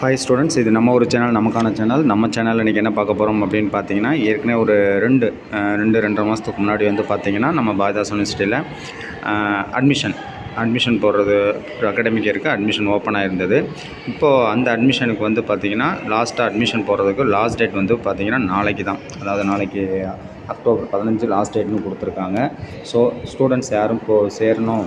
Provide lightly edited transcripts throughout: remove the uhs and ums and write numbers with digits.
Hi students, இது நம்ம ஒரு சேனல், நமக்கான சேனல். நம்ம சேனலில் இன்றைக்கி என்ன பார்க்க போகிறோம் அப்படின்னு பார்த்தீங்கன்னா, ஏற்கனவே ஒரு 2.5 மாதத்துக்கு முன்னாடி வந்து பார்த்திங்கன்னா, நம்ம பாரதிதாஸ் யூனிவர்சிட்டியில் அட்மிஷன் போடுறது ஒரு அகாடமிக் இருக்குது, அட்மிஷன் ஓப்பன் ஆகிருந்தது. இப்போது அந்த அட்மிஷனுக்கு வந்து பார்த்திங்கன்னா, லாஸ்ட்டாக அட்மிஷன் போடுறதுக்கு லாஸ்ட் டேட் வந்து பார்த்திங்கன்னா நாளைக்கு தான். அதாவது நாளைக்கு அக்டோபர் 15 லாஸ்ட் டேட்னு கொடுத்துருக்காங்க. ஸோ ஸ்டூடெண்ட்ஸ் யாரும் இப்போது சேரணும்,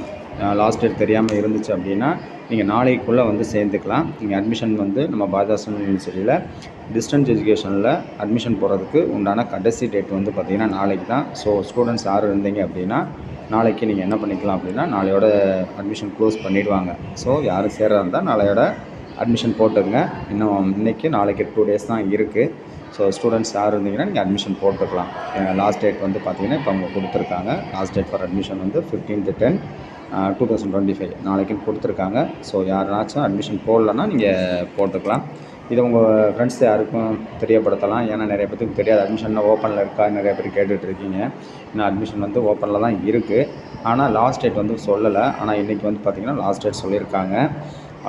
லாஸ்ட் டேட் தெரியாமல் இருந்துச்சு அப்படின்னா நீங்கள் நாளைக்குள்ளே வந்து சேர்ந்துக்கலாம். நீங்கள் அட்மிஷன் வந்து நம்ம பாரதிதாஸ் யூனிவர்சிட்டியில் டிஸ்டன்ஸ் எஜுகேஷனில் அட்மிஷன் போடுறதுக்கு உண்டான கடைசி டேட் வந்து பார்த்திங்கன்னா நாளைக்கு தான். ஸோ ஸ்டூடெண்ட்ஸ் யாரும் இருந்தீங்க அப்படின்னா நாளைக்கு நீங்கள் என்ன பண்ணிக்கலாம் அப்படின்னா, நாளையோட அட்மிஷன் க்ளோஸ் பண்ணிவிடுவாங்க. ஸோ யாரும் சேர்றதா இருந்தால் நாளையோட அட்மிஷன் போட்டுங்க. இன்னும் இன்றைக்கி நாளைக்கு 2 டேஸ் தான் இருக்குது. ஸோ ஸ்டூடெண்ட்ஸ் யார் இருந்தீங்கன்னா நீங்கள் அட்மிஷன் போட்டுக்கலாம். லாஸ்ட் டேட் வந்து பார்த்திங்கன்னா இப்போ அவங்க கொடுத்துருக்காங்க. லாஸ்ட் டேட் ஃபார் அட்மிஷன் வந்து 15/10/2025 நாளைக்குன்னு கொடுத்துருக்காங்க. ஸோ யாருனாச்சும் அட்மிஷன் போடலன்னா நீங்கள் போட்டுக்கலாம். இதை உங்கள் ஃப்ரெண்ட்ஸ் யாருக்கும் தெரியப்படுத்தலாம். ஏன்னா நிறைய பேருக்கு தெரியாது அட்மிஷன்லாம் ஓப்பனில் இருக்கா, நிறைய பேர் கேட்டுட்ருக்கீங்க. இன்னும் அட்மிஷன் வந்து ஓப்பனில் தான் இருக்குது, ஆனால் லாஸ்ட் டேட் வந்து சொல்லலை. ஆனால் இன்றைக்கி வந்து பார்த்திங்கன்னா லாஸ்ட் டேட் சொல்லியிருக்காங்க.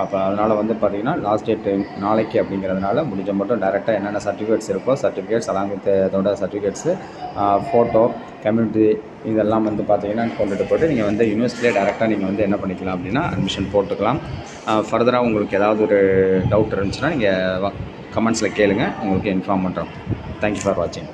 அப்போ அதனால் வந்து பார்த்திங்கன்னா லாஸ்ட் டேட்டு நாளைக்கு அப்படிங்கிறதுனால முடிஞ்ச மட்டும் டேரெக்டாக என்னென்ன சர்டிஃபிகேட்ஸ் இருக்கோ சர்டிஃபிகேட்ஸ் அலாங் வித் அதோட சர்டிஃபிகேட்ஸு, ஃபோட்டோ, கம்யூனிட்டி இதெல்லாம் வந்து பார்த்திங்கன்னா கொண்டுட்டு போய்ட்டு நீங்கள் வந்து யூனிவர்சிட்டியிலே டேரெக்டாக நீங்கள் வந்து என்ன பண்ணிக்கலாம் அப்படின்னா அட்மிஷன் போட்டுக்கலாம். ஃபர்தராக உங்களுக்கு ஏதாவது ஒரு டவுட் இருந்துச்சுன்னா நீங்கள் கமெண்ட்ஸில் கேளுங்கள், உங்களுக்கு இன்ஃபார்ம் பண்ணுறோம். தேங்க்யூ ஃபார் வாட்சிங்.